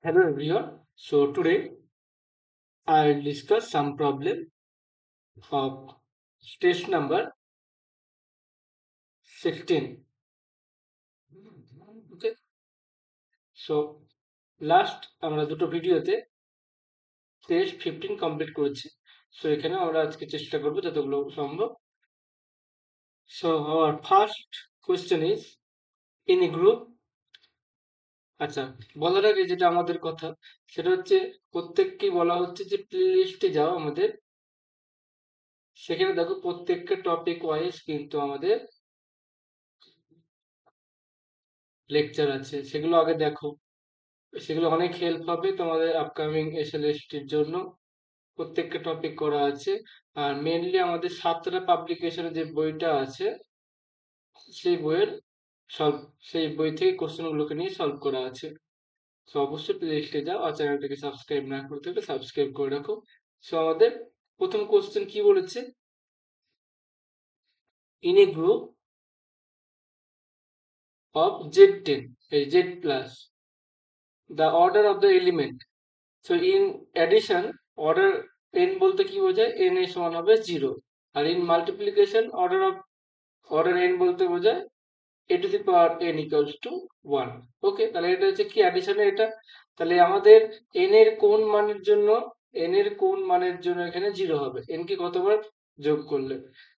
Hello everyone. So today I will discuss some problem of test number 16. Okay. So last আমরা দুটো ভিডিওতে test 15 complete করেছি। So এখানে আমরা আজকে চেষ্টা করব যতগুলো সম্ভব। So our first question is in a group আচ্ছা বলার আগে যেটা আমাদের কথা সেটা হচ্ছে প্রত্যেককেই বলা হচ্ছে যে প্লে লিস্টে যাও আমাদের, সেখানে দেখো প্রত্যেকটা টপিক ওয়াইজ কিন্তু আমাদের লেকচার আছে, সেগুলো আগে দেখো। সেগুলো অনেক হেল্প হবে তোমাদের আপকামিং এসএলএসটির জন্য। প্রত্যেকটা টপিক করা আছে। আর মেইনলি আমাদের সাতটা পাবলিকেশনের যে বইটা আছে সেই বইয়ের সলভ, সেই বই থেকে কোশ্চেনগুলোকে নিয়ে সলভ করা আছে। তো অবশ্যই প্লে লিস্টে যাও আর চ্যানেলটাকে সাবস্ক্রাইব না করতে হলে সাবস্ক্রাইব করে রাখো। সো আমাদের প্রথম কোশ্চেন কি বলেছে, in a group of Z10 এই Z plus the order of the element. So in addition, order n বলতে কি বোঝায়, n এর সমান হবে 0। আর in multiplication, order n বলতে বোঝায় a to the power n equals to 1। ওকে, তাহলে এটা হচ্ছে কি অ্যাডিশনে এটা। তাহলে আমাদের n এর কোন মানের জন্য, এখানে 0 হবে, n কে কতবার যোগ করলে।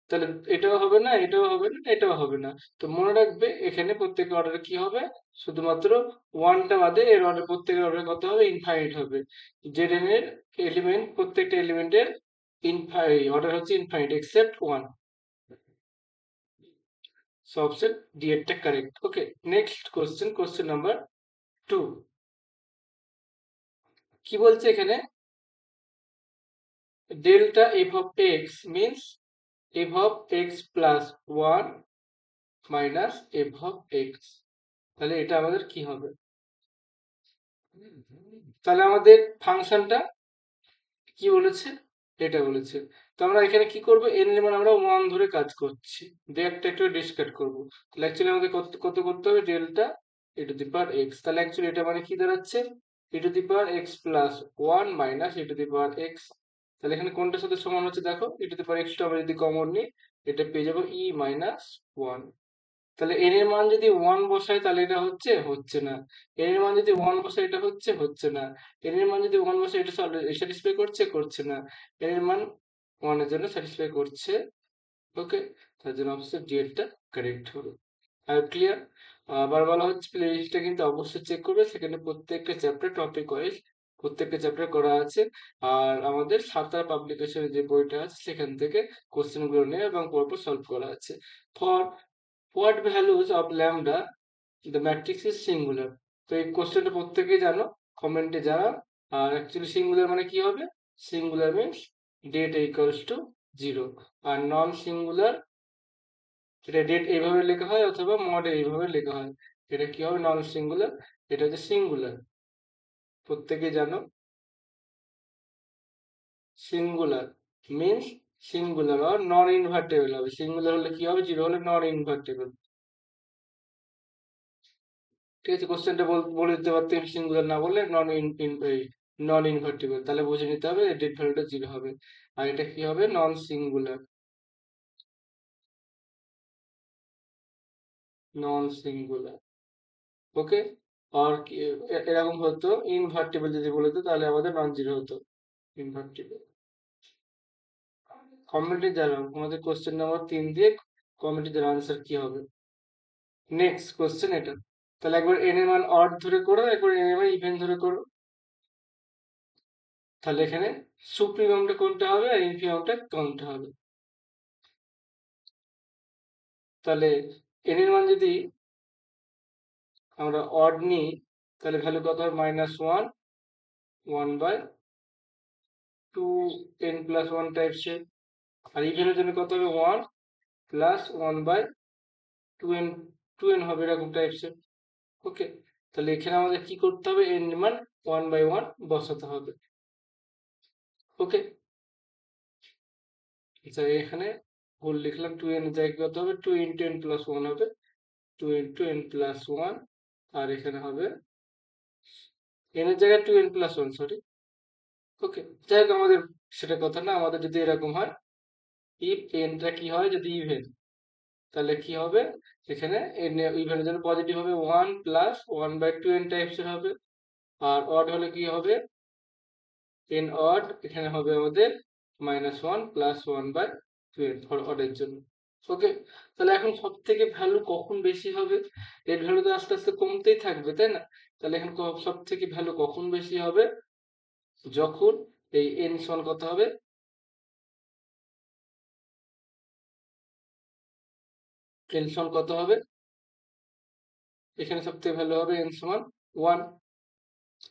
তাহলে এটাও হবে না, এটাও হবে না, এটাও হবে না। তো মনে রাখবে এখানে প্রত্যেকের অর্ডার কি হবে, শুধুমাত্র 1টা বাদে এর অর্ডার প্রত্যেকের অর্ডার কত হবে, ইনফাইনাইট হবে। Zn এর এলিমেন্ট, প্রত্যেকটা এলিমেন্টের অর্ডার হচ্ছে infinite except 1। So option D এরটা correct. Okay, next question, question number 2. কি বলছে এখানে, delta f of x means f of x plus 1 minus f of x। তাহলে এটা আমাদের কি হবে, তাহলে আমাদের ফাংশনটা কি বলেছে, এটা বলেছে। তো আমরা এখানে কি করব, n এর মান আমরা 1 ধরে কাজ করছি, দিয়ে একটা একটু ডিসকার্ড করব। তাহলে অ্যাকচুয়ালি আমাদের কত কত করতে হবে, delta e two the power x। তাহলে অ্যাকচুয়ালি এটা মানে কি দাঁড়াচ্ছে, e two the power x plus 1 minus e two the power x। তাহলে এখানে কোনটার সাথে সমান হচ্ছে দেখো, e two the power x টা আমরা যদি কমন নিই, এটা পেয়ে যাবো e মাইনাস 1। তাহলে n এর মান যদি 1 বসাই তাহলে এটা হচ্ছে, হচ্ছে না। n এর মান যদি 1 বসাই এটা হচ্ছে, হচ্ছে না। n এর মান যদি 1 বসাই এটা স্যাটিসফাই করছে, করছে না। n এর মান 1 এর জন্য স্যাটিসফাই করছে। ওকে, তার জন্য অবশ্যই ডি এরটা কারেক্ট হবে। আর ক্লিয়ার। আবার বলা হচ্ছে প্লে লিস্টটা কিন্তু অবশ্যই চেক করবে, সেখানে প্রত্যেকটা চ্যাপ্টার টপিক ওয়াইজ প্রত্যেকটা চ্যাপ্টার করা আছে। আর আমাদের সাঁতার পাবলিকেশনের যে বইটা আছে সেখান থেকে কোশ্চেন গুলো নিয়ে এবং পরপর সলভ করা আছে। For what values of lambda the matrix is singular। তো এই কোশ্চেনটা প্রত্যেকেই জানো, কমেন্টে জানাও। আর অ্যাকচুয়ালি সিঙ্গুলার মানে কি হবে, singular means det A equals to 0। আর নন সিঙ্গুলার, এটা ডেট এইভাবে লেখা হয় অথবা মড এইভাবে লেখা হয়। এটা কি হবে, নন সিঙ্গুলার, এটা হচ্ছে সিঙ্গুলার, প্রত্যেকেই জানো। সিঙ্গুলার মিন্স সিঙ্গুলার আর নন ইনভার্টেবল হবে। সিঙ্গুলার হলে কি হবে, 0 হলে নন ইনভার্টেবল। ঠিক আছে, কোশ্চেনটা বলে দিতে পারতেন সিঙ্গুলার না বললে নন ইনভার্টিবল, তাহলে বুঝে নিতে হবে ডেট ভ্যালুটা 0 হবে। আর এটা কি হবে, নন সিঙ্গুলার, নন সিঙ্গুলার। ওকে, আর এরকম হতো ইনভার্টিবল যদি বলে দিত তাহলে আমাদের নন জিরো হতো, ইনভার্টিবল। কমেন্টে জানাও আমাদের কোশ্চেন নাম্বার 3 দিয়ে, কমেন্টে জানাও আনসার কি হবে। নেক্সট কোশ্চেন এটা। তাহলে একবার এন এর মান অড ধরে করো, একবার এন এর মান ইভেন ধরে করো। তাহলে এখানে সুপ্রিমামটা কোনটা হবে আর ইনফিমামটা কোনটা হবে। তাহলে n এর মান যদি আমরা অড নিই তাহলে ভ্যালু কত হবে, -1 1/2n+1 টাইপসের। আর ইভেনের জন্য কত হবে, 1 প্লাস 1/2n, 2n হবে এরকম টাইপসের। ওকে, তাহলে এখানে আমাদের কি করতে হবে, n এর মান 1/1 বসাতে হবে। ওকে, আচ্ছা এখানে ভুল লিখলাম, 2n এর জায়গায় কত হবে, 2 × n+1 হবে, 2 × n+1। আর এখানে হবে n এর জায়গায় 2n প্লাস 1, সরি। ওকে, যাই হোক আমাদের সেটা কথা না, আমাদের যদি এরকম হয়, ইফ nটা কি হয় যদি ইভেন, তাহলে কি হবে এখানে n ইভেনের জন্য পজিটিভ হবে 1 প্লাস 1/2n টাইপসের হবে, আর অড হলে কি হবে n অড এখানে হবে আমাদের -1 প্লাস 1/2n ফর অডের জন্য। ওকে, তাহলে এখন সব থেকে ভ্যালু কখন বেশি হবে? এর ভ্যালু তো আস্তে আস্তে কমতেই থাকবে, তাই না? তাহলে এখন সব থেকে ভ্যালু কখন বেশি হবে? যখন এই n সমান কত হবে, n সমান কত হবে, এখানে সব থেকে ভ্যালু হবে n সমান 1।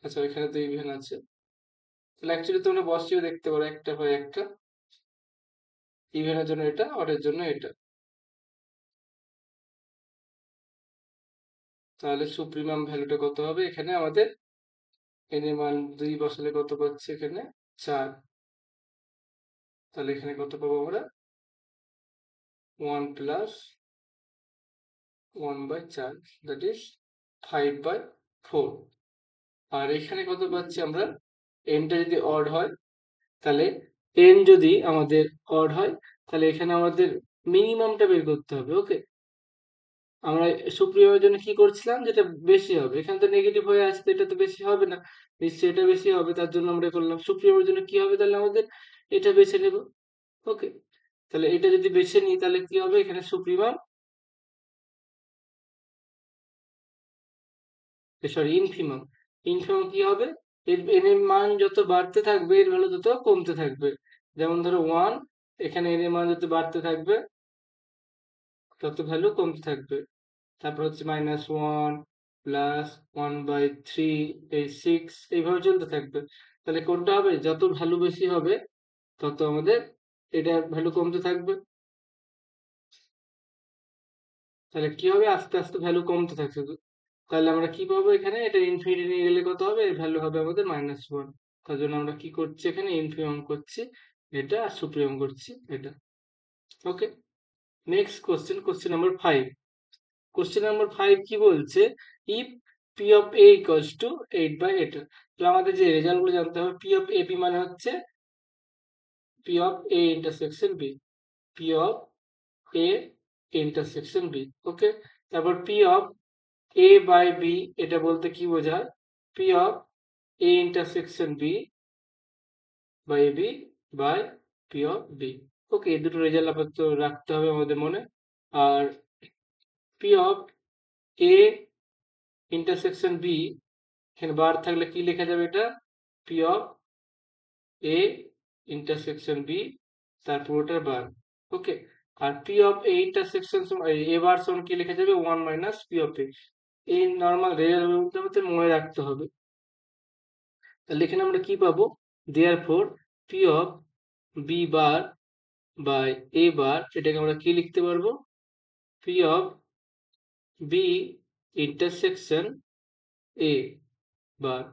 আচ্ছা, এখানে তো ইভেন আছে, তাহলে অ্যাকচুয়ালি তোমরা বসিয়েও দেখতে পারো, একটা বাই একটা, ইভেনের জন্য এটা, অডের জন্য এটা। তাহলে সুপ্রিমাম ভ্যালুটা কত হবে এখানে আমাদের, n এর মান 2 বসালে কত পাচ্ছি এখানে 4। তাহলে এখানে কত পাবো আমরা, 1 প্লাস 1/4, দ্যাট ইজ 5/4। আর এখানে কত পাচ্ছি আমরা, nটা যদি অড হয়, তাহলে n যদি আমাদের অড হয়, তাহলে এখানে আমাদের মিনিমামটা বের করতে হবে। ওকে, আমরা সুপ্রিমের জন্য কি করছিলাম, যেটা বেশি হবে, এখানে তো নেগেটিভ হয়ে আছে, তো এটা তো বেশি হবে না, নিশ্চয়ই এটা বেশি হবে, তার জন্য আমরা করলাম সুপ্রিমের জন্য কি হবে, তাহলে আমাদের এটা বেছে নেব। ওকে, তাহলে এটা যদি বেছে নিই তাহলে কি হবে এখানে সুপ্রিমাম, সরি ইনফিমাম, ইনফিমাম কি হবে, এর n এর মান যত বাড়তে থাকবে এর ভ্যালু তত কমতে থাকবে। যেমন ধরো 1, এখানে n এর মান যত বাড়তে থাকবে তত ভ্যালু কমতে থাকবে। তারপর হচ্ছে -1 প্লাস 1/3, এই 6, এইভাবে চলতে থাকবে। তাহলে কোনটা হবে, যত ভ্যালু বেশি হবে তত আমাদের এটা ভ্যালু কমতে থাকবে। তাহলে কি হবে, আস্তে আস্তে ভ্যালু কমতে থাকছে। তাহলে আমরা কি পাবো এখানে, এটা ইনফিনিটি নিয়ে গেলে কত হবে, এর ভ্যালু হবে আমাদের -1। তার জন্য আমরা কি করছি এখানে, ইনফিমাম করছি এটা, আর সুপ্রিমাম করছি এটা। Okay, next question, question number 5। Question number 5 কি বলছে, if P of A equals to 8/8। তাহলে আমাদের যে রেজাল্ট গুলো জানতে হবে, পি অফ এ পি মানে হচ্ছে P of A intersection B, P of A intersection B. Okay, তারপর P of A by B, এটা বলতে কি বোঝায়, P of A intersection B by B by P of B. Okay, এই দুটো result আপাতত রাখতে হবে আমাদের মনে। আর P of A intersection B, এখানে বার থাকলে কি লেখা যাবে, এটা P of A intersection B, তার পুরোটার বার। ওকে, আর P of A intersection A বার সমান কি লেখা যাবে, 1 মাইনাস পি অফ এ। এই নর্মাল রেজাল্ট আমাদের মনে রাখতে হবে। তাহলে এখানে আমরা কি পাবো, therefore P of B bar by A bar, এটাকে আমরা কি লিখতে পারবো, P of B intersection A bar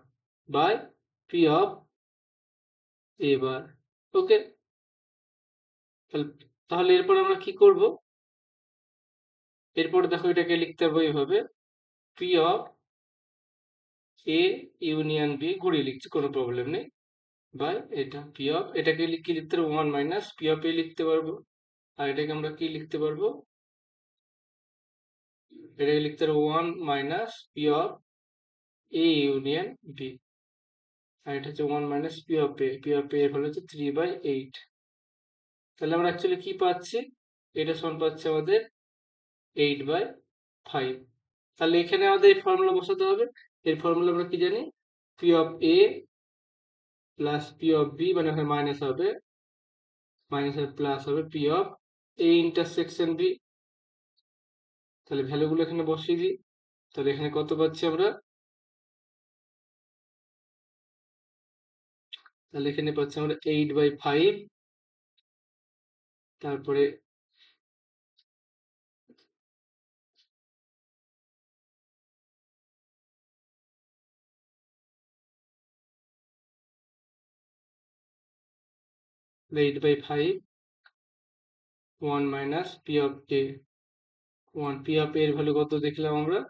by P of A bar. Okay, তাহলে এরপর আমরা কি করব, এরপর দেখো এটাকে লিখতে পারবো এইভাবে, P of A union B, ঘুরিয়ে লিখছি কোনো প্রবলেম নেই, বাই এটা পি অফ, এটাকে কি লিখতে পারবো, 1 মাইনাস পি অফ এ লিখতে পারবো। আর এটাকে আমরা কি লিখতে পারবো, এটাকে লিখতে পারবো 1 minus P of A union B. আর এটা হচ্ছে 1 minus P of A, P of A এর হলো হচ্ছে 3/8। তাহলে আমরা অ্যাকচুয়ালি কি পাচ্ছি, এটা সমান পাচ্ছি আমাদের 8/5। তাহলে এখানে আমাদের এই ফর্মুলা বসাতে হবে। এর ফর্মুলা আমরা কি জানি, P of A plus P of B, মানে এখানে মাইনাস হবে, মাইনাস আর প্লাস হবে P of A intersection B. তাহলে ভ্যালুগুলো এখানে বসিয়ে দিই, তাহলে এখানে কত পাচ্ছি আমরা, তাহলে এখানে পাচ্ছি আমরা 8/5, তারপরে 8/5, 1 minus P of A, 1, P of এর ভ্যালু কত দেখলাম আমরা,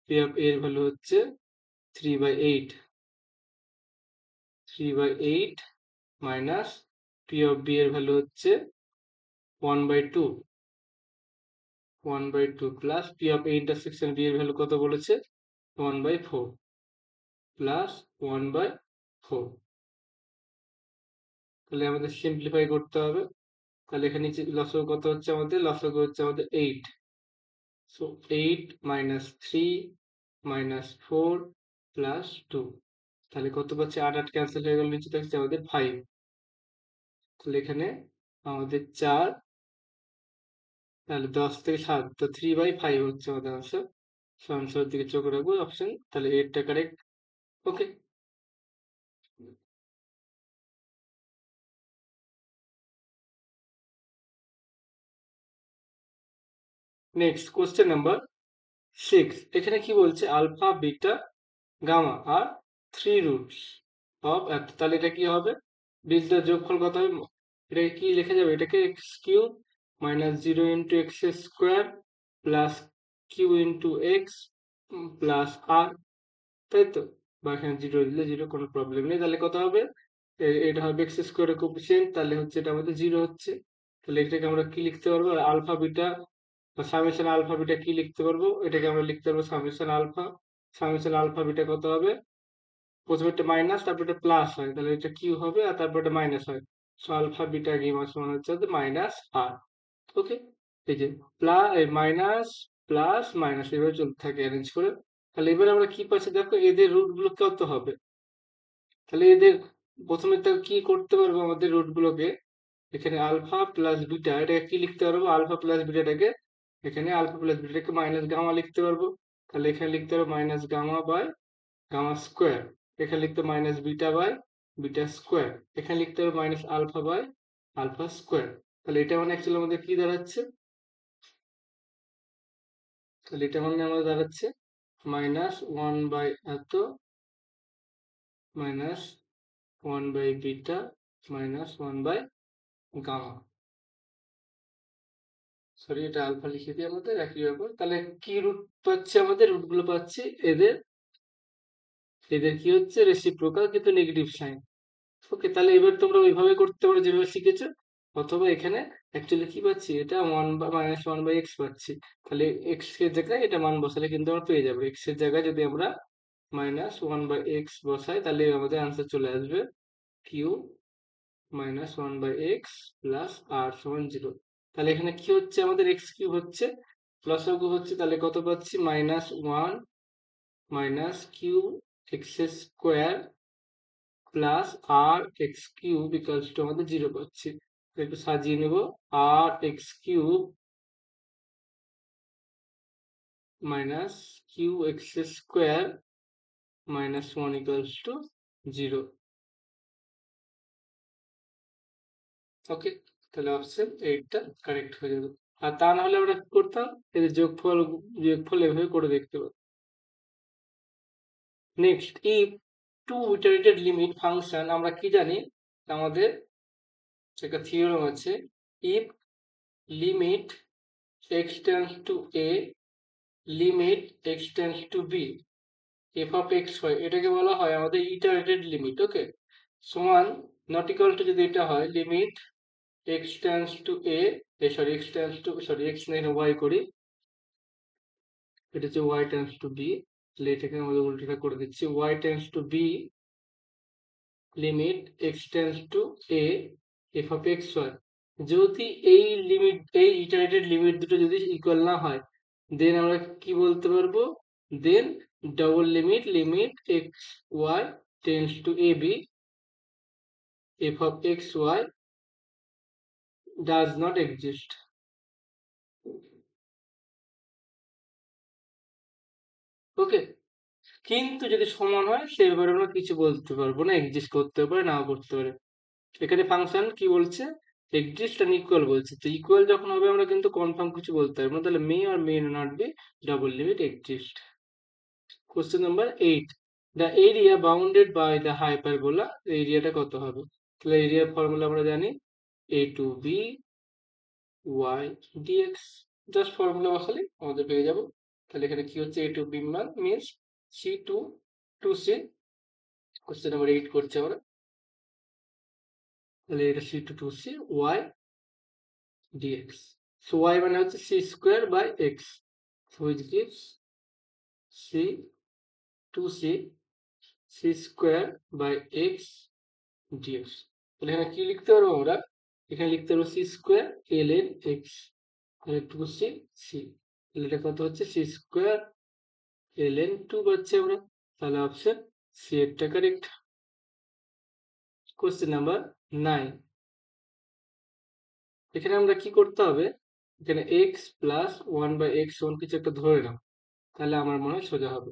পি অফ এর ভ্যালু হচ্ছে 3/8। 3/8 মাইনাস পি অফ বি এর ভ্যালু হচ্ছে 1/2 1/2 plus P of A intersection B এর ভ্যালু কত বলেছে 1/4 প্লাস 1/4। তাহলে আমাদের সিম্পলিফাই করতে হবে। তাহলে এখানে লসগু কত হচ্ছে আমাদের, লসগু হচ্ছে আমাদের 8। So 8 minus 3 minus 4 plus 2। তাহলে কত পাচ্ছি, 8 8 ক্যান্সেল হয়ে গেল, নিচে থাকছে আমাদের 5। তাহলে এখানে আমাদের 4, তাহলে 10 থেকে 7, তো 3/5 হচ্ছে আমাদের আনসার। সো আনসারের দিকে চোখ রাখবো, অপশন তাহলে 8টা correct. Okay, next question number 6। এখানে কি বলছে, আলফা বিটা গামা আর 3 রুটস অফ এত। তাহলে এটা কি হবে, বীজটার যোগফল কত হবে, এটাকে কি লেখা যাবে, এটাকে x cube minus 0 into x square plus q into x plus r, তাই তো, বা এখানে 0 দিলে 0, কোনো প্রবলেম নেই। তাহলে কত হবে, এটা হবে এক্স স্কোয়ারের কোফিসিয়েন্ট, তাহলে হচ্ছে এটা আমাদের 0 হচ্ছে। তাহলে এটাকে আমরা কি লিখতে পারবো, আলফা বিটা বা সামেশন আলফা বিটা কি লিখতে পারবো, এটাকে আমরা লিখতে পারবো summation alpha. Summation alpha beta কত হবে, প্রথমে একটা মাইনাস তারপর একটা প্লাস হয়, তাহলে এটা কিউ হবে আর তারপর একটা মাইনাস হয়। সো আলফা বিটা গেমা সমান হচ্ছে মাইনাস আর। ওকে, এই যে প্লাস মাইনাস প্লাস মাইনাস এভাবে চলতে থাকে অ্যারেঞ্জ করে। তাহলে এবার আমরা কি পাচ্ছি দেখো, এদের রুট গুলো কত হবে। তাহলে এদের প্রথমে তো কি করতে পারবো, আমাদের রুট গুলোকে এখানে আলফা প্লাস বিটা এটাকে কি লিখতে পারবো, আলফা প্লাস বিটাটাকে এখানে আলফা প্লাস বিটাকে মাইনাস গামা লিখতে পারবো। তাহলে এখানে লিখতে পারবো minus gamma by gamma square. এখানে লিখতে minus beta by beta square. এখানে লিখতে হবে minus alpha by alpha square. তাহলে এটা মানে অ্যাকচুয়ালি আমাদের কি দাঁড়াচ্ছে, তাহলে এটা মানে আমাদের দাঁড়াচ্ছে মাইনাস 1 বাই এত minus 1 by beta minus 1 by gamma. Sorry, এটা আলফা লিখে দিই, আমাদের একই ব্যাপার। তাহলে কি রুট পাচ্ছে, আমাদের রুট গুলো পাচ্ছি এদের, এদের কি হচ্ছে রেসিপ্রোকাল কিন্তু নেগেটিভ সাইন। ওকে, তাহলে এবার তোমরা ওইভাবে করতে পারো যেভাবে শিখেছো, অথবা এখানে অ্যাকচুয়ালি কি পাচ্ছি, এটা 1 বা -1/x পাচ্ছি। তাহলে এক্স এর জায়গায় এটা মান বসালে কিন্তু আমরা পেয়ে যাবো, এক্স এর জায়গায় যদি আমরা -1/x বসাই তাহলে আমাদের আনসার চলে আসবে কিউ -1/x প্লাস আর সমান 0। তাহলে এখানে কি হচ্ছে, আমাদের এক্স কিউব হচ্ছে, লসাগু হচ্ছে, তাহলে কত পাচ্ছি -1 minus q x square plus r x cube equals to আমাদের 0 পাচ্ছি। তো একটু সাজিয়ে নেব, r x cube minus q x square -1 equals to 0। Okay, তাহলে অপশন 8টা কারেক্ট হয়ে যাবে। আর তা না হলে আমরা কি করতাম, এদের যোগফল যোগফল এভাবে করে দেখতে পাবো। Next, if two iterated limit function, আমরা কি জানি, আমাদের একটা থিওরেম আছে, if limit x tends to a limit x tends to b f of x হয়, এটাকে বলা হয় আমাদের ইটারেটেড লিমিট। ওকে, সমান নট ইকুয়াল টু যদি এটা হয় limit X tends to A, sorry x tends two, sorry x নেই ওয়াই করি, এটা হচ্ছে ওয়াই টেন্ডস টু বি। তাহলে এটাকে আমাদের উল্টোটা করে দিচ্ছি, Y tends to be limit X tends to A F of x হয়। যদি এই লিমিট, এই ইটারেটেড লিমিট দুটো যদি ইকুয়াল না হয়, দেন আমরা কি বলতে পারবো, then double limit limit x y tends to A B f of x y does not exist. Okay, কিন্তু যদি সমান হয় সে ব্যাপারে আমরা কিছু বলতে পারবো না, এক্সিস্ট করতে পারে নাও করতে পারে। এখানে ফাংশন কি বলছে, এক্সিস্ট আর ইকুয়াল বলছে, তো ইকুয়াল যখন হবে আমরা কিন্তু কনফার্ম কিছু বলতে পারবো না, তাহলে may or may not be double limit exist. Question number 8, the area bounded by the hyperbola, এরিয়াটা কত হবে। তাহলে এরিয়ার ফর্মুলা আমরা জানি, A to B y dx, just formula বসালে আমাদের পেয়ে যাবো। তাহলে এখানে কি হচ্ছে, এ টু বি মান means c to two c. Question number 8 করছে আমরা। তাহলে এটা c to two c y dx. So y মানে হচ্ছে c square by x, which gives c to c c square by x dx. তাহলে এখানে কি লিখতে পারবো আমরা? এখানে লিখতে পারবো c square l n x, তাহলে টু সি সি, তাহলে এটা কত হচ্ছে c square l n two পাচ্ছি আমরা, তাহলে অপশন সি এরটা কারেক্ট। কোশ্চেন নাম্বার 9, এখানে আমরা কি করতে হবে, এখানে x plus one by x one কিছু একটা ধরে নাও, তাহলে আমার মনে হয় সোজা হবে।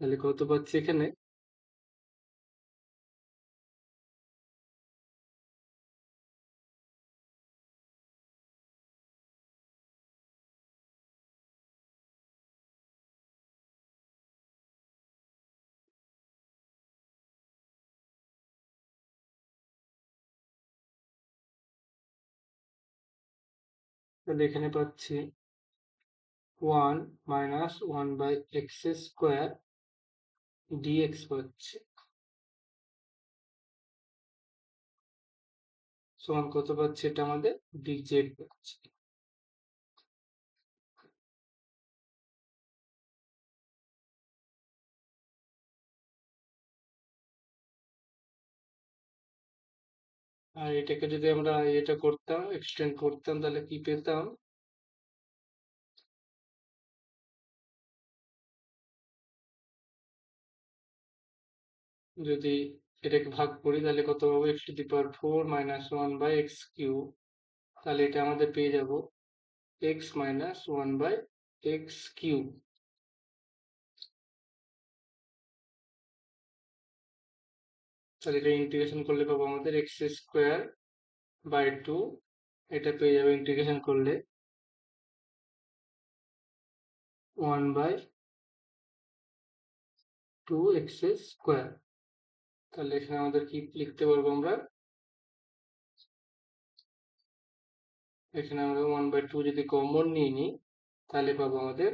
তাহলে কত পাচ্ছি এখানে, তাহলে এখানে পাচ্ছি one minus one by X square DX পাচ্ছি, সমান কত পাচ্ছি, এটা আমাদের ডিজেড পাচ্ছি। আর এটাকে যদি আমরা এটা করতাম, এক্সটেন্ড করতাম, তাহলে কি পেতাম, যদি এটাকে ভাগ করি তাহলে কত পাবো, X to the power four minus one by X cube, তাহলে এটা আমাদের পেয়ে যাব X minus one by X cube. তাহলে এটা ইন্টিগ্রেশন করলে পাবো আমাদের এক্স স্কোয়ার বাই টু, এটা পেয়ে যাবে ইন্টিগ্রেশন করলে one by two X square. তাহলে এখানে আমাদের কি লিখতে পারবো আমরা, এখানে আমরা ওয়ান বাই টু যদি কমন নিয়ে নিই তাহলে পাবো আমাদের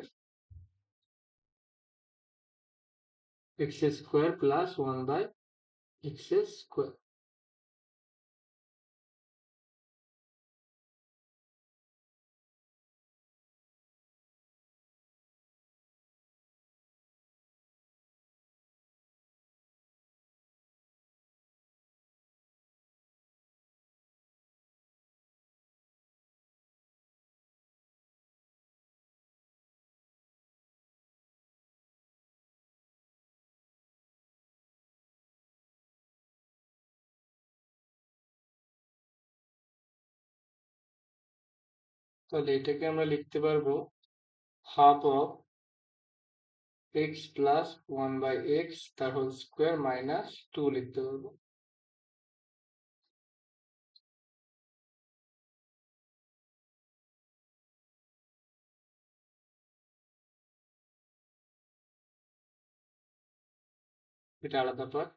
X square plus one by X square. তাহলে এটাকে আমরা লিখতে পারবো half of X plus one by X তার হোল স্কোয়ার মাইনাস টু লিখতে পারবো। এটা আলাদা পার্ট।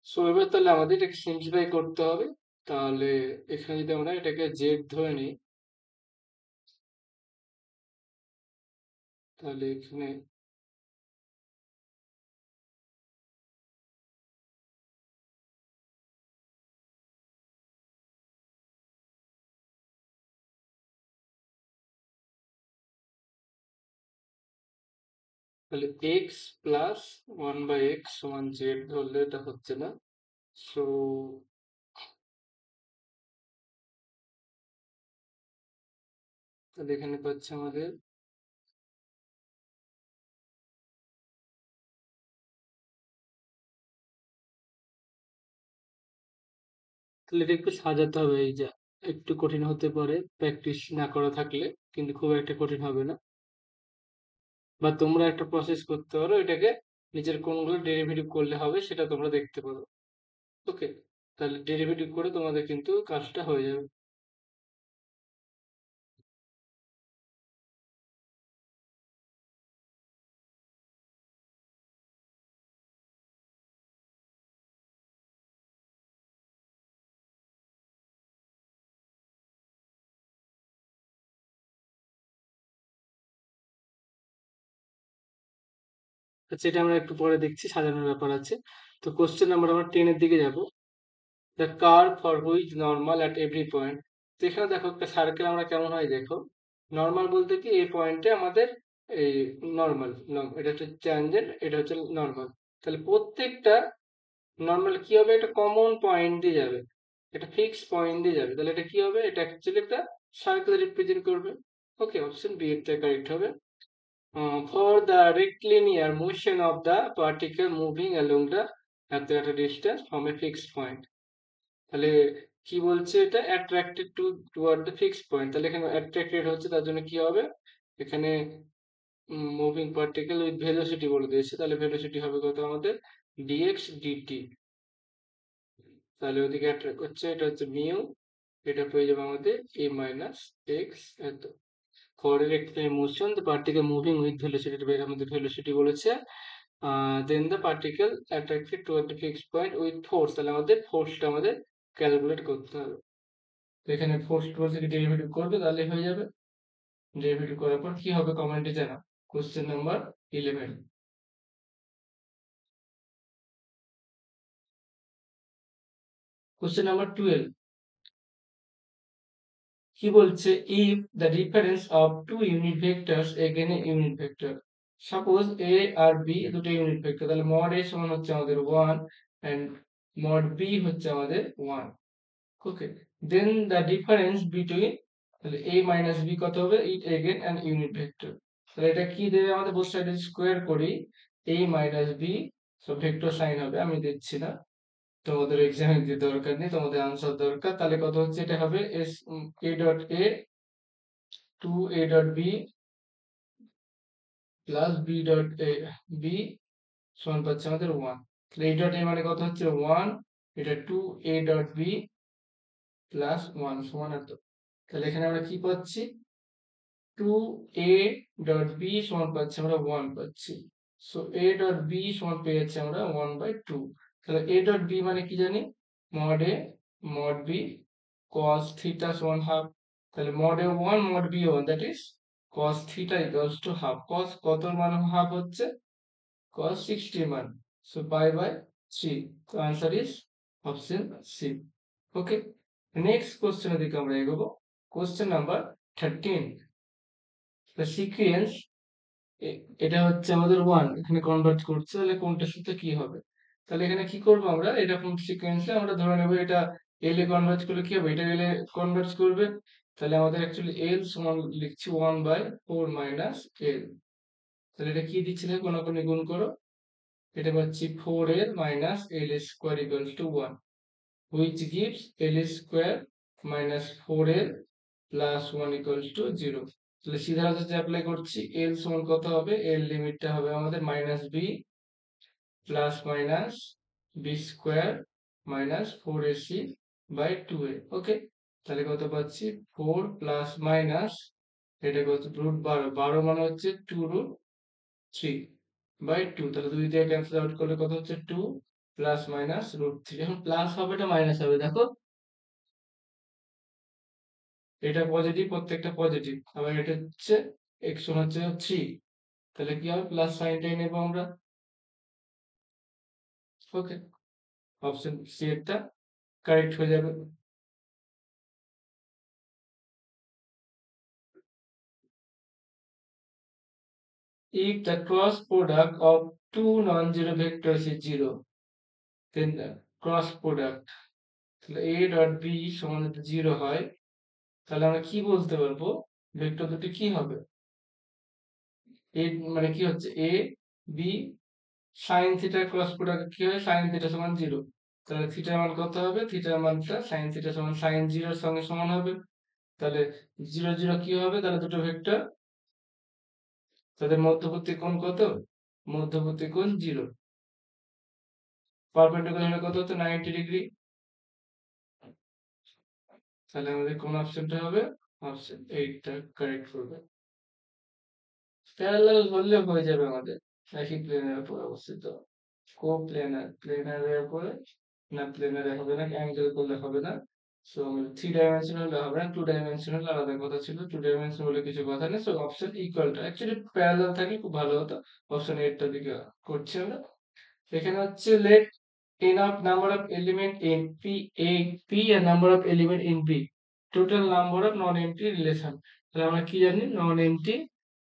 সো এবার তাহলে আমাদের এটাকে সিম্পলিফাই করতে হবে। তাহলে এখানে যদি আমরা এটাকে জেড ধরে নিই, তাহলে এখানে তাহলে X plus one by X সমান জেড ধরলে এটা হচ্ছে না। সো তাহলে এখানে পাচ্ছে আমাদের তাহলে এটা একটু সাজাতে হবে, এই যে একটু কঠিন হতে পারে প্র্যাকটিস না করা থাকলে, কিন্তু খুব একটা কঠিন হবে না। বা তোমরা একটা প্রসেস করতে পারো, এটাকে নিজের কোনগুলো ডেরিভেটিভ করলে হবে সেটা তোমরা দেখতে পারো। ওকে, তাহলে ডেরিভেটিভ করে তোমাদের কিন্তু কাজটা হয়ে যাবে। আচ্ছা, এটা আমরা একটু পরে দেখছি, সাজানোর ব্যাপার আছে। তো কোশ্চেন নাম্বার আমরা 10 এর দিকে যাব। The curve for which normal at every point. তো এখানে দেখো একটা সার্কেল আমরা কেমন হয় দেখো। নর্মাল বলতে কি এই পয়েন্টে আমাদের এই নর্মাল, এটা হচ্ছে ট্যানজেন্ট, এটা হচ্ছে নর্মাল। তাহলে প্রত্যেকটা নর্মাল কি হবে, একটা কমন পয়েন্ট দিয়ে যাবে, একটা ফিক্স পয়েন্ট দিয়ে যাবে। তাহলে এটা কি হবে, এটা অ্যাকচুয়ালি একটা সার্কেল রিপ্রেজেন্ট করবে। ওকে, অপশন বি এরটা কারেক্ট হবে। For the rectilinear motion of the particle moving along the at a distance from a fixed point, তাহলে কি বলছে, এটা attracted to toward the fixed point। তাহলে এখানে attracted হচ্ছে, তার জন্য কি হবে, এখানে মুভিং পার্টিকেল উইথ ভেলোসিটি বলে দিয়েছে। তাহলে ভেলোসিটি হবে কত আমাদের, dx dt। তাহলে ওদিকে অ্যাট্রাক্ট করছে, এটা হচ্ছে মিউ, এটা পেয়ে যাবে আমাদের a মাইনাস এক্স এত। For a rectilinear motion the particle moving with velocity, এটা আমাদের ভেলোসিটি বলেছে। Then the particle attracted toward the fixed point with force. তাহলে আমাদের ফোর্সটা আমাদের ক্যালকুলেট করতে হবে। তো এখানে ফোর্স ফোর্স থেকে ডেরিভেটিভ করবে, তাহলে হয়ে যাবে। ডেরিভেটিভ করার পর কি হবে কমেন্টে জানাও। Question number 11। কোশ্চেন নাম্বার 12 কি বলছে, if the difference of two unit vectors again a unit vector. Suppose A আর বি দুটো ইউনিট ভেক্টর, তাহলে মড এ সমান হচ্ছে আমাদের 1 এন্ড মড বি হচ্ছে আমাদের 1। ওকে, দেন দ্য ডিফারেন্স বিটুইন, তাহলে a মাইনাস বি কত হবে, it again an unit vector. তাহলে এটা কি দেবে আমাদের, বোথ সাইডে স্কোয়ার করি, a মাইনাস বি, সব ভেক্টর সাইন হবে, আমি দিচ্ছি না, তোমাদের এক্সামে দিতে দরকার নেই, তোমাদের আনসার দরকার। তাহলে কত হচ্ছে, এটা হবে এস A dot A two A dot B plus B dot A B সমান পাচ্ছে আমাদের 1। তাহলে এ ডট এ মানে কত হচ্ছে 1, এটা two A dot B plus 1 সমান এত। তাহলে এখানে আমরা কি পাচ্ছি, টু এ ডট বি সমান পাচ্ছি আমরা 1 পাচ্ছি। সো এ ডট বি সমান পেয়ে যাচ্ছি আমরা 1/2। তাহলে এ ডট বি মানে কি জানি, mod A mod B cos theta সমান হাফ। তাহলে mod A 1 mod B 1, that is cos theta equals to half. cos কত মান হাফ হচ্ছে, cos 60 মান। So pi by 3। তো answer is option C. Okay, next কোশ্চেনের দিকে আমরা এগোবো। Question number 13। the sequence, এটা হচ্ছে আমাদের 1, এখানে কনভার্ট করছে, তাহলে কোনটার সাথে কি হবে। তাহলে এখানে কি করব আমরা, এরকম সিকোয়েন্সে আমরা ধরে নেব এটা এল এ কনভার্ট করলে কি হবে, এটা এল এ কনভার্ট করবে। তাহলে আমাদের অ্যাকচুয়ালি এল সমান লিখছি 1/4 মাইনাস এল। তাহলে এটা কি দিচ্ছি, কোনাকুনি গুণ করো, এটা পাচ্ছি 4 এর minus L square equal to 1, which gives L square minus 4L plus 1 equals to 0। তাহলে সিধা রাস্তাতে অ্যাপ্লাই করছি, L সমান কত হবে, L লিমিটটা হবে আমাদের minus B plus minus B square minus 4ac by 2a। Okay, তাহলে কত পাচ্ছি, 4 প্লাস মাইনাস, এটা কত রুট 12, 12 মানে হচ্ছে 2√3/2। তাহলে 2 দিয়ে ক্যান্সেল আউট করলে কত হচ্ছে, 2 প্লাস মাইনাস √3। এখন প্লাস হবে, এটা মাইনাস হবে, দেখো এটা পজিটিভ, প্রত্যেকটা পজিটিভ, আবার এটা হচ্ছে এক্স হচ্ছে 3। তাহলে কি হবে, প্লাস সাইনটাই নেবো আমরা। ওকে, অপশন সি একটা কারেক্ট হয়ে যাবে। If the cross product of two non-zero vectors is 0, then the cross product, তাহলে a ডট বি সমান যদি 0 হয়, তাহলে আমরা কি বলতে পারবো, ভেক্টর দুটি কি হবে। এ মানে কি হচ্ছে, A B sine theta cross product কি হয়, সাইন থিটা সমান 0। তাহলে থিটার মান কত হবে, থিটার মানটা সাইন থিটা সমান সাইন 0 এর সঙ্গে সমান হবে। তাহলে 0 0 কি হবে, তাহলে দুটো ভেক্টর, তাদের মধ্যবর্তী কোণ কত, মধ্যবর্তী কোণ 0। পারপেন্ডিকুলার হলে কত হতো, 90 ডিগ্রি। তাহলে আমাদের কোন অপশনটা হবে, অপশন এইটটা কারেক্ট করবে। প্যারালাল বললে হয়ে যাবে আমাদের, একই প্লেনের উপর অবস্থিত। কো প্লেনার, প্লেনারের উপরে না, প্লেনারে হবে না, অ্যাঙ্গেল করলে হবে না, সো থ্রি ডাইমেনশনাল হবে না, টু ডাইমেনশনাল আলাদা কথা ছিল, টু ডাইমেনশনাল বলে কিছু কথা নেই। সো অপশন ইকুয়ালটা অ্যাকচুয়ালি প্যারালাল থাকলে খুব ভালো হতো। অপশন এর দিকে করছি আমরা। এখানে হচ্ছে let n of number of element in P and number of element in B total number of non-empty relation। তাহলে আমরা কি জানি non-empty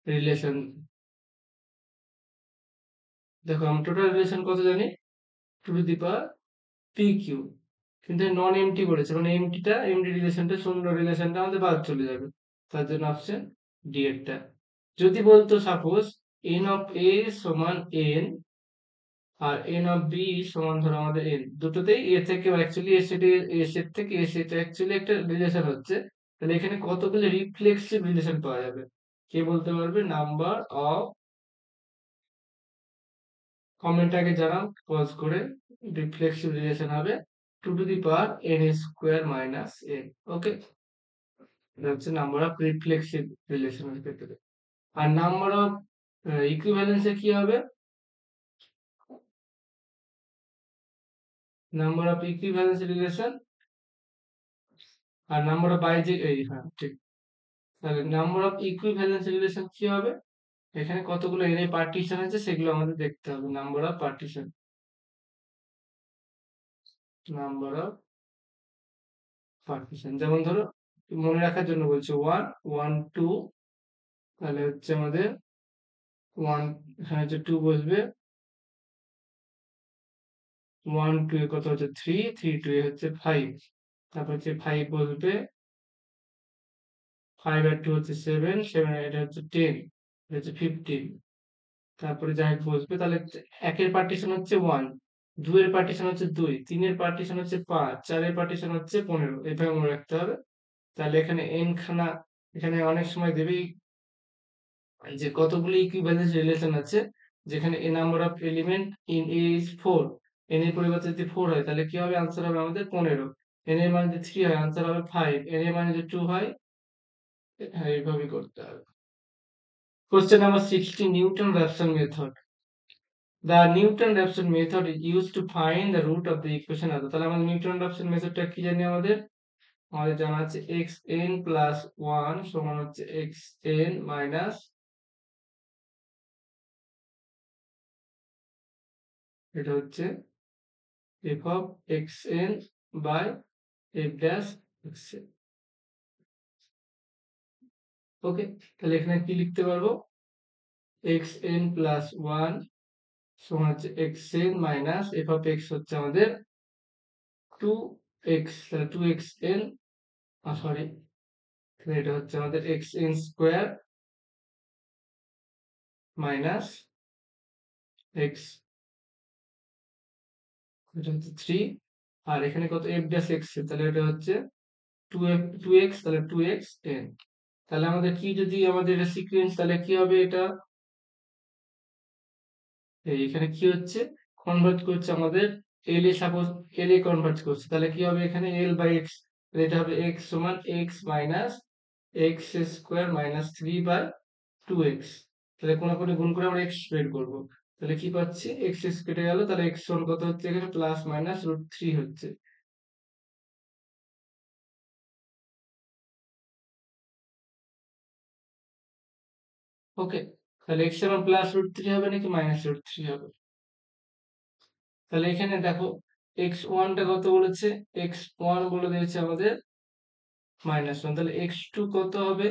relation। দেখো আমরা টোটাল রিলেশন কত জানি, two to the power P Q, কিন্তু নন এমটি বলেছে মানে এমটি রিলেশনটা শূন্য রিলেশনটা আমাদের বাদ চলে যাবে, তার জন্য অপশন ডি এরটা। যদি বলতো সাপোজ এন অফ এ সমান এন আর এন অফ বি সমান ধরো আমাদের এন, দুটোতেই এ থেকে actually A set, A set থেকে এ সেট অ্যাকচুয়ালি একটা রিলেশন হচ্ছে, তাহলে এখানে কতগুলো রিফ্লেক্সিভ রিলেশন পাওয়া যাবে, কে বলতে পারবে? নাম্বার অফ, কমেন্ট আগে জানাও পজ করে, রিফ্লেক্সিভ রিলেশন হবে two to the power n square minus n. Okay, এটা হচ্ছে নাম্বার অফ রিফ্লেক্সিভ রিলেশনের ক্ষেত্রে। আর নাম্বার অফ ইকুইভ্যালেন্সে কি হবে? নাম্বার অফ ইকুইভ্যালেন্স রিলেশন আর নাম্বার অফ বাইজেক্ট, এই হ্যাঁ ঠিক। তাহলে নাম্বার অফ ইকুইভ্যালেন্স রিলেশন কি হবে? এখানে কতগুলো এন এ পার্টিশন আছে সেগুলো আমাদের দেখতে হবে। Number of partition, number of partition, যেমন ধরো মনে রাখার জন্য বলছি ওয়ান, ওয়ান টু, তাহলে হচ্ছে আমাদের ওয়ান, এখানে হচ্ছে টু বসবে, ওয়ান টু এ কত হচ্ছে থ্রি, থ্রি টু এ হচ্ছে ফাইভ, তারপর হচ্ছে ফাইভ বসবে, ফাইভ আর টু হচ্ছে সেভেন, সেভেন আর এটা হচ্ছে টেন, এটা হচ্ছে ফিফটিন, তারপরে যাই বসবে। তাহলে একের পার্টিশন হচ্ছে ওয়ান, দুইয়ের পার্টিশন হচ্ছে দুই, তিনের পার্টিশন হচ্ছে পাঁচ, চারের পার্টিশন হচ্ছে পনেরো, এভাবে মনে রাখতে হবে। তাহলে এখানে এন খানা, এখানে অনেক সময় দেবে যে কতগুলো ইকুইভ্যালেন্স রিলেশন আছে, যেখানে A number of element in A is four, n এর পরিবর্তে যদি ফোর হয় তাহলে কি হবে? আনসার হবে আমাদের পনেরো। এন এর মান যদি থ্রি হয় আনসার হবে ফাইভ, এন এর মান যদি টু হয়, হ্যাঁ এইভাবেই করতে হবে। Question number 60, Newton-Raphson method. The Newton-Raphson method is used to find the root of the equation আদৌ। তাহলে আমাদের নিউটন-রাফসন মেথডটা কি জানি আমাদের? আমাদের জানা আছে xn প্লাস ওয়ান সমান হচ্ছে xn মাইনাস, এটা হচ্ছে f of xn by f dash xn। ওকে, তাহলে এখানে কি লিখতে পারবো? xn প্লাস ওয়ান সমান হচ্ছে xn minus f of x হচ্ছে আমাদের টু এক্স, তাহলে টু এক্স এন, সরি এটা হচ্ছে আমাদের x N square minus x, এটা হচ্ছে থ্রি, আর এখানে কত এফ ড্যাশ এক্স, তাহলে এটা হচ্ছে টু এফ, টু এক্স, তাহলে টু এক্স এন। তাহলে আমাদের কি যদি আমাদের এটা সিকোয়েন্স, তাহলে কি হবে? এটা এখানে কি হচ্ছে? কনভার্ট করছে আমাদের এল এ, সাপোজ এল এ কনভার্ট করছে, তাহলে কি হবে? এখানে এল বাই এক্স, এটা হবে এক্স সমান X minus X square minus three by two X. তাহলে কোনাকুনি গুণ করে আমরা এক্স বের করবো, তাহলে কি পাচ্ছি? এক্স এক্স কেটে গেল, তাহলে এক্স সমান কত হচ্ছে? এখানে প্লাস মাইনাস রুট থ্রি হচ্ছে। ওকে, তাহলে এক্স সমান প্লাস রুট থ্রি হবে নাকি মাইনাস রুট থ্রি হবে? তাহলে এখানে দেখো এক্স ওয়ানটা কত বলেছে? এক্স ওয়ান বলে দিয়েছে আমাদের মাইনাস ওয়ান, তাহলে এক্স টু কত হবে?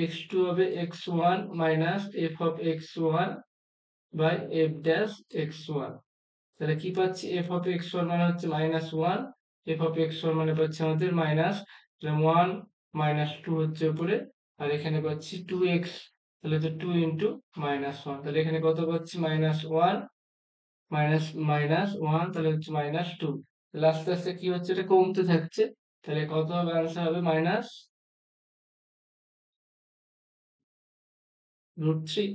এক্স টু হবে X one minus F of X one by F dash X one. তাহলে কি পাচ্ছি? এফ অফ এক্স ওয়ান মানে হচ্ছে minus one, F of X one মানে পাচ্ছি আমাদের মাইনাস ওয়ান মাইনাস টু হচ্ছে উপরে, আর এখানে পাচ্ছি টু এক্স, তাহলে তো টু ইন্টু মাইনাস ওয়ান, তাহলে এখানে কত পাচ্ছি? Minus one minus minus one, তাহলে হচ্ছে মাইনাস টু, তাহলে আস্তে আস্তে কি হচ্ছে? এটা কমতে থাকছে, তাহলে কত হবে? আনসার হবে minus root three.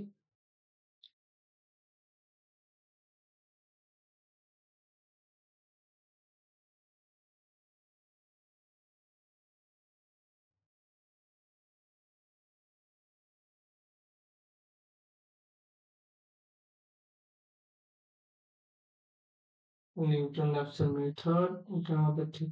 Newton Raphson method, এটা আমাদের ঠিক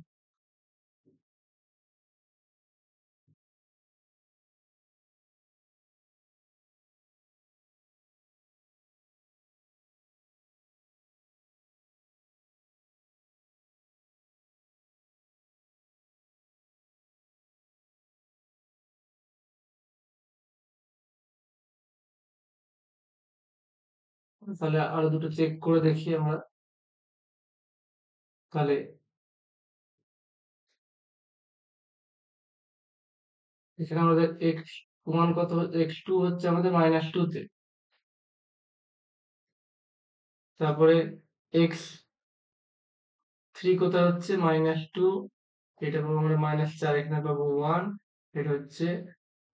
তাহলে আরো দুটো চেক করে দেখি আমরা। তাহলে এখানে আমাদের এক্স ওয়ান কত, এক্স টু হচ্ছে আমাদের মাইনাস টু তে। তারপরে এক্স থ্রি কোথায় হচ্ছে মাইনাস টু, এটা পাবো আমরা মাইনাস চার, এখানে পাবো ওয়ান। এটা হচ্ছে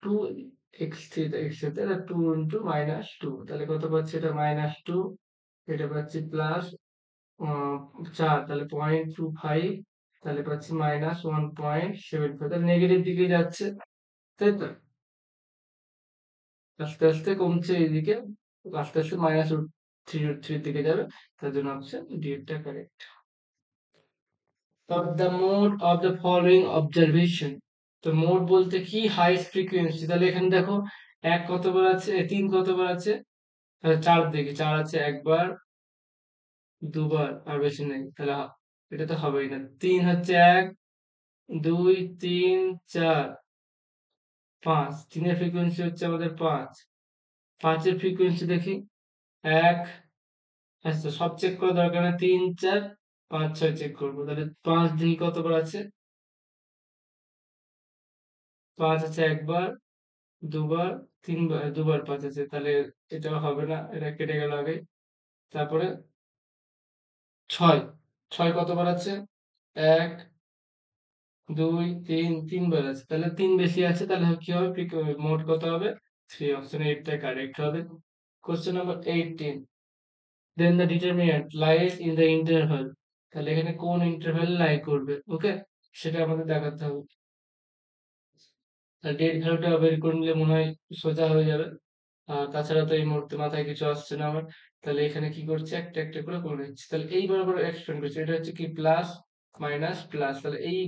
two X three, X three two into minus two, তাহলে কত পাচ্ছি, এটা মাইনাস টু, এটা পাচ্ছি প্লাস চার, তাহলে 0.25, তাহলে পাচ্ছি মাইনাস 1.75, তাহলে নেগেটিভ দিকে যাচ্ছে, তাই তো? আস্তে আস্তে কমছে এইদিকে, আস্তে আস্তে মাইনাস রুট থ্রির দিকে যাবে, তার জন্য অপশন ডি টা correct. Of the mode of the following observation, তো মোড বলতে কি, হাইস্ট ফ্রিকোয়েন্সি, তাহলে এখানে দেখো এক কতবার আছে, তিন কতবার আছে, তাহলে চার দেখি, চার আছে একবার দুবার আর বেশি নেই, তাহলে এটা তো হবেই না। তিন হচ্ছে এক, দুই, তিন, চার, পাঁচ, তিনের ফ্রিকোয়েন্সি হচ্ছে আমাদের পাঁচ, পাঁচের ফ্রিকোয়েন্সি দেখি এক, আচ্ছা সব চেক করা দরকার নেই, তিন, চার, পাঁচ, ছয় চেক করবো, তাহলে পাঁচ দেখি কতবার আছে, পাঁচ আছে একবার দুবার তিনবার, দুবার পাঁচ আছে, তাহলে এটাও হবে না, এটা কেটে গেল আগে। তারপরে ছয়, ছয় কতবার আছে, এক, দুই, তিন, তিনবার আছে, তাহলে তিন বেশি আছে, তাহলে কি হবে, মোট কত হবে, থ্রি, অপশন এইটটা কারেক্ট হবে। Question number 18, then the determinant lies in the interval, তাহলে এখানে কোন ইন্টারভাল লাই করবে, ওকে, সেটা আমাদের দেখাতে হবে। ডেট ভ্যালুটা বের করে নিলে মনে হয় সোজা হয়ে যাবে। আর তাছাড়া তো এই মুহূর্তে মাথায় কিছু আসছে না আমার। তাহলে এখানে কি করছি, একটা একটা করে করে নিচ্ছি, তাহলে এই বরাবর এক্সটেন্ড করছি, এটা হচ্ছে কি প্লাস মাইনাস প্লাস, তাহলে এই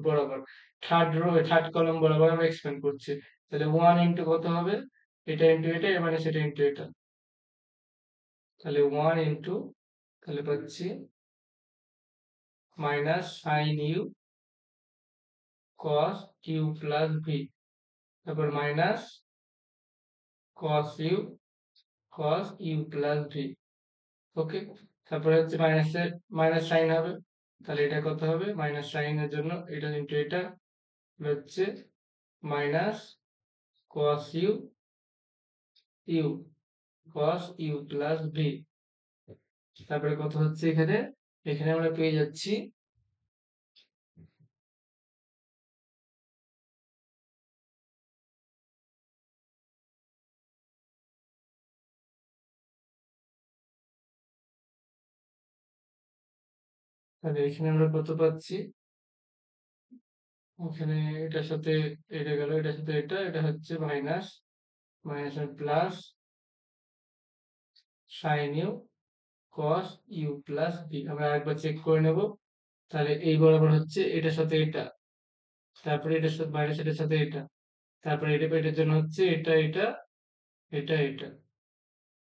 বরাবর থার্ড রো থার্ড কলাম বরাবর আমরা এক্সপেন্ড করছি, তাহলে ওয়ান ইন্টু কত হবে, এটা ইন্টু এটা, মানে সেটা ইন্টু এটা, তাহলে ওয়ান ইন্টু, তাহলে পাচ্ছি minus sine you cos you plus v, তারপর minus cos you plus v, okay. তারপরে হচ্ছে মাইনাসের মাইনাস সাইন হবে, তাহলে এটা কত হবে, মাইনাস সাইনের জন্য এটা ইন্টু এটা হচ্ছে minus cos you plus V, তারপরে কত হচ্ছে এখানে, এখানে আমরা পেয়ে যাচ্ছি তাহলে এখানে আমরা কত পাচ্ছি, ওখানে এটার সাথে এটা গেল, এটার সাথে এটা, এটা হচ্ছে minus, minus plus sine you cos you plus V, আমরা আরেকবার চেক করে নেব। তাহলে এই বরাবর হচ্ছে এটার সাথে এটা, তারপরে এটার সাথে মাইনাস, এটার সাথে এটা, তারপরে এটা, এটার জন্য হচ্ছে এটা এটা এটা এটা,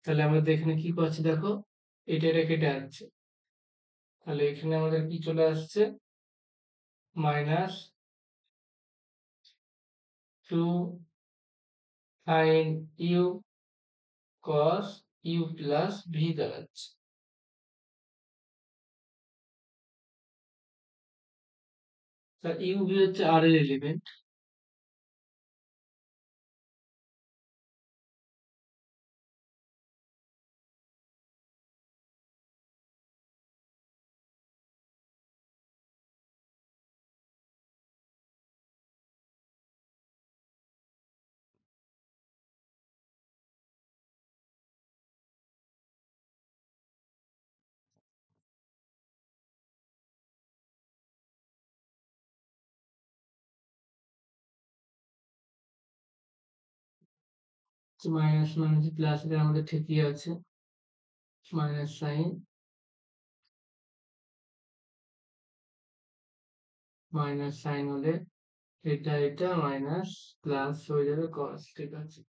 তাহলে আমাদের এখানে কি পাচ্ছি দেখো, এটা কেটে যাচ্ছে, তাহলে এখানে আমাদের কি চলে আসছে, minus two sine you cos you plus V দাঁড়াচ্ছে। তা ইউ ভি হচ্ছে আর এর এলিমেন্ট, মাইনাস মাইনাস প্লাস, এটা আমাদের ঠিকই আছে, মাইনাস সাইন হলে এটা মাইনাস প্লাস হয়ে যাবে কস, ঠিক আছে।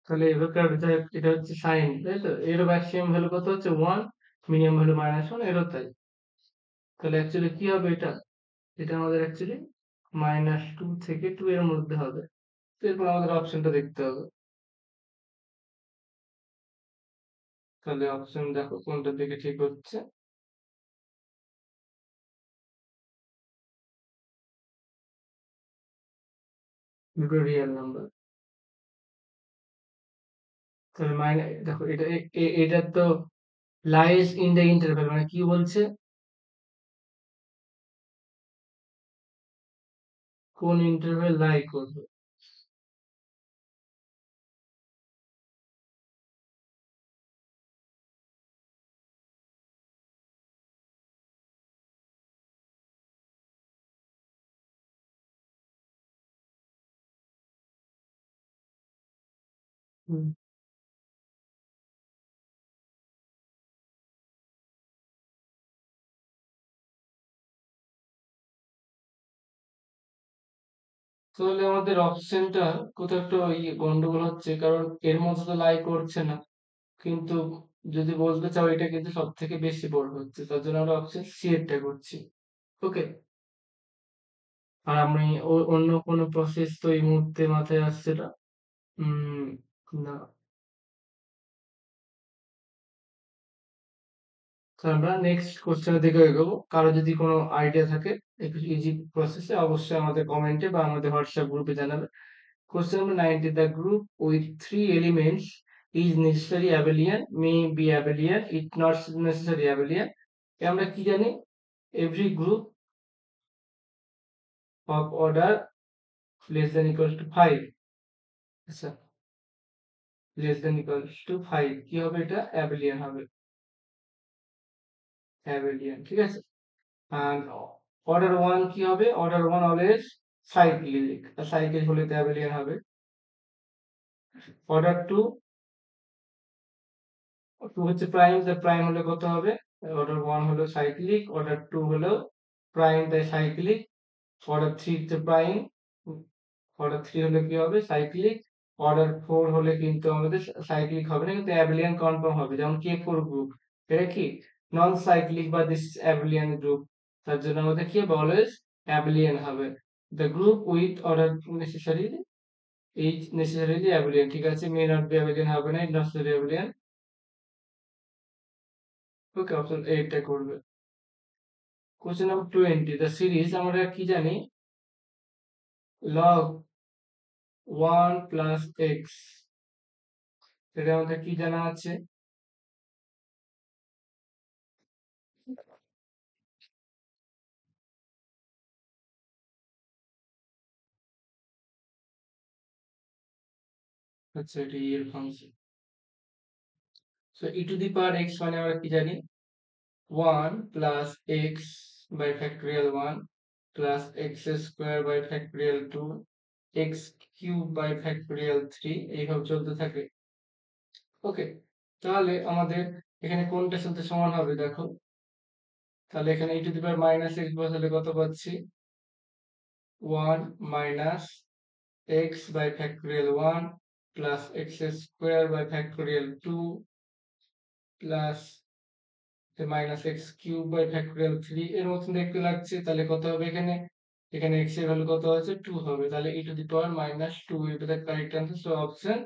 তাহলে এবার এটা হচ্ছে সাইন, তাই তো? এর ম্যাক্সিমাম ভ্যালু কত হচ্ছে 1, মিনিমাম ভ্যালু -1, এরও তাই। তাহলে অ্যাকচুয়ালি কি হবে এটা? এটা আমাদের অ্যাকচুয়ালি -2 থেকে 2 এর মধ্যে হবে। তো এরপর আমাদের অপশনটা দেখতে হবে। তাহলে অপশন দেখো কোনটার দিকে ঠিক হচ্ছে। দুটো রিয়েল নাম্বার। তাহলে দেখো এটা তো লাইজ ইন দ্য ইন্টারভ্যাল, মানে কি বলছে? কোন ইন্টারভ্যাল লাই করবে। হুম। তাহলে আমাদের অপশনটা কোথাও একটা গন্ডগোল হচ্ছে, কারণ এর মধ্যে তো লাই করছে না, কিন্তু যদি বলতে চাও এটা কিন্তু সব থেকে বেশি বড় হচ্ছে, তার জন্য আমরা অপশন সি এরটা করছি। ওকে। আর আমি অন্য কোনো প্রসেস তো এই মুহূর্তে মাথায় আসছে না। উম, না। তো আমরা নেক্সট কোশ্চেনের দিকে এগোবো। কারো যদি কোনো আইডিয়া থাকে একটু ইজি প্রসেসে, অবশ্যই আমাদের কমেন্টে বা আমাদের হোয়াটসঅ্যাপ গ্রুপে জানাবে। Question number 90. The group with three elements is necessary abelian, may be abelian, it not necessary abelian. এ আমরা কি জানি? Every group of order less than equals to 5, আচ্ছা, less than equals to 5 কি হবে? এটা abelian হবে, abelian, ঠিক আছে? আর order 1 কি হবে? Order 1 always cyclic, cyclic হলে তো abelian হবে। Order 2, 2 হচ্ছে প্রাইম, তাই প্রাইম হলে কত হবে? অর্ডার 1 হলো সাইক্লিক, অর্ডার 2 হলো প্রাইম তাই সাইক্লিক, অর্ডার 3 হচ্ছে প্রাইম, অর্ডার 3 হলে কি হবে? সাইক্লিক, অর্ডার 4 হলে কিন্তু আমাদের সাইক্লিক হবে না, কিন্তু অ্যাবিলিয়ান কনফার্ম হবে। যেমন K4 গ্রুপ, এটা কি নন সাইক্লিক বা দিস অ্যাবিলিয়ান গ্রুপ, তার জন্য আমাদের কি হবে? অলওয়েজ অ্যাবিলিয়ান হবে। The group with order necessary is necessarily abelian, ঠিক আছে? মে নট বি অ্যাবিলিয়ান হবে না, is necessary abelian. Okay, option A টা করবে। কোশ্চেন নাম্বার 20, দ্য সিরিজ আমরা কি জানি? লগ 1 প্লাস এক্স, এটা আমাদের কি জানা আছে? আচ্ছা, এটা এর function. So E to the power X মানে আমরা কি জানি? 1 plus X by factorial 1 plus X square by factorial 2 X cube by factorial 3, এইভাবে চলতে থাকে। ওকে। তাহলে আমাদের এখানে কোনটার সাথে সমান হবে দেখো? তাহলে এখানে e to the power minus x বসালে কত পাচ্ছি? 1 মাইনাস x by factorial 1 plus x square by factorial 2 plus minus x cube by factorial 3, এর মতন দেখতে লাগছে। তাহলে কত হবে এখানে? এখানে x এর ভ্যালু কত আছে? 2 হবে। তাহলে e to the power minus 2, এটা the correct answer. So option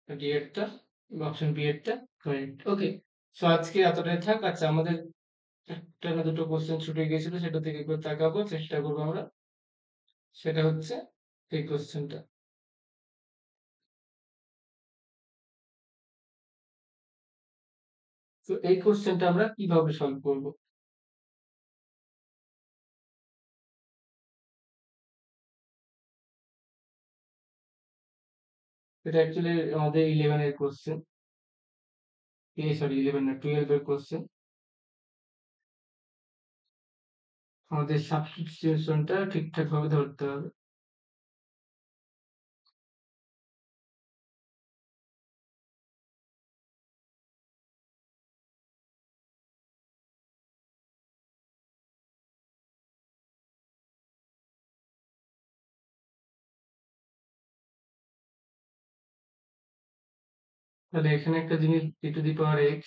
D এরটা, অপশন বি এরটা কারেক্ট। ওকে। সো আজকে এতটাই থাক। আচ্ছা, আমাদের একটা না দুটো কোশ্চেন ছুটে গিয়েছিল, সেটা থেকে একবার তাকাবো, চেষ্টা করবো আমরা। সেটা হচ্ছে এই কোশ্চেনটা। তো এই কোশ্চেনটা আমরা কিভাবে সলভ করব? এটা অ্যাকচুয়ালি আমাদের 11 এর কোশ্চেন, সরি 11 না 12 এর কোশ্চেন। আমাদের সাবস্টিটিউশনটা ঠিকঠাক ভাবে ধরতে হবে। তাহলে এখানে একটা জিনিস e two the power x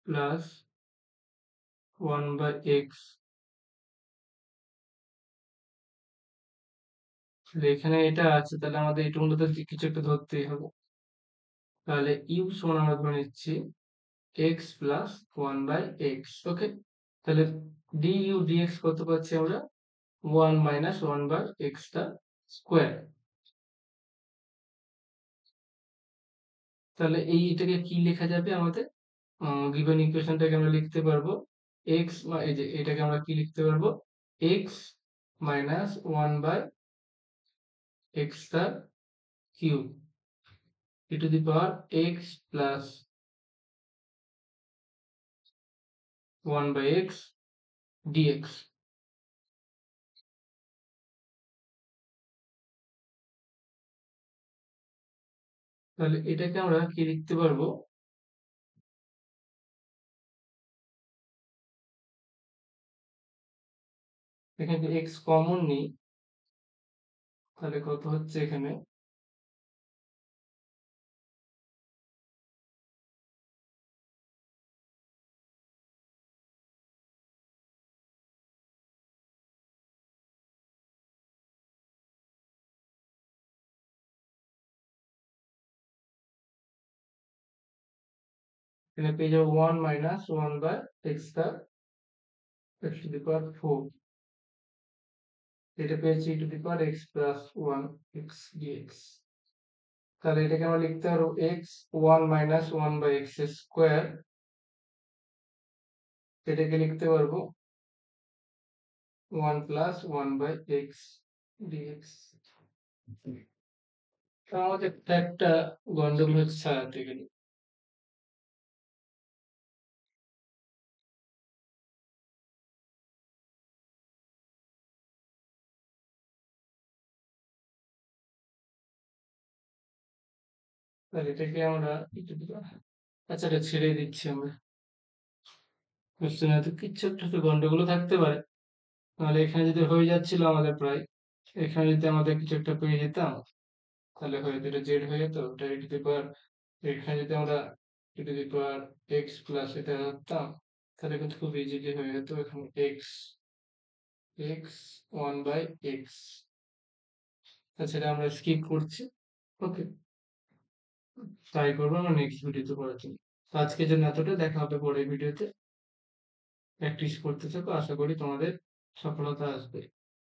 plus 1/x, তাহলে এখানে এটা আছে, তাহলে আমাদের এটার মধ্যে তো কিছু একটা ধরতেই হবে। তাহলে u সমান আমরা ধরে নিচ্ছি x প্লাস 1/x। ওকে, তাহলে du dx কত পাচ্ছি আমরা 1 মাইনাস 1/x টা স্কোয়ার। তাহলে এটাকে কি লেখা যাবে আমাদের গিভেন ইকুয়েশনটাকে আমরা লিখতে পারবো x, এই যে এটাকে আমরা কি লিখতে পারবো x মাইনাস 1/x টা cube e two the power x plus 1/x dx। তাহলে এটাকে আমরা কি লিখতে পারবো, এখানে যদি x কমন নিই তাহলে কত হচ্ছে এখানে এখানে পেয়ে যাবো 1 মাইনাস 1/x টা x টু দি পাওয়ার 4, এটা পেয়েছি e two the power x plus 1x dx। তাহলে এটাকে আমরা লিখতে পারবো x 1 মাইনাস 1/x স্কোয়ার, এটাকে লিখতে পারবো 1 প্লাস 1/x dx। তো আমাদের একটা গন্ডগোল হচ্ছে সারাতে গেলে, তাহলে এটাকে আমরা আচ্ছা এটা ছেড়ে দিচ্ছি আমরা, বুঝতে না তো কিচ্ছু একটা তো গন্ডগোলও থাকতে পারে। তাহলে এখানে যদি হয়ে যাচ্ছিল আমাদের প্রায়, এখানে যদি আমাদের কিছু একটা পেয়ে যেতাম তাহলে হয়তো এটা জেড হয়ে যেত, ওটা e টু দি পাওয়ার, এখানে যদি আমরা e two the power x plus এটা ধরতাম তাহলে কিন্তু খুব ইজিলি হয়ে যেত এখানে এক্স এক্স 1/x। তাছাড়া আমরা স্কিপ করছি। ওকে, ট্রাই করবো আমরা নেক্সট ভিডিওতে করার জন্য। তো আজকের জন্য এতটা, দেখা হবে পরের ভিডিওতে। প্র্যাকটিস করতে থাকো, আশা করি তোমাদের সফলতা আসবে।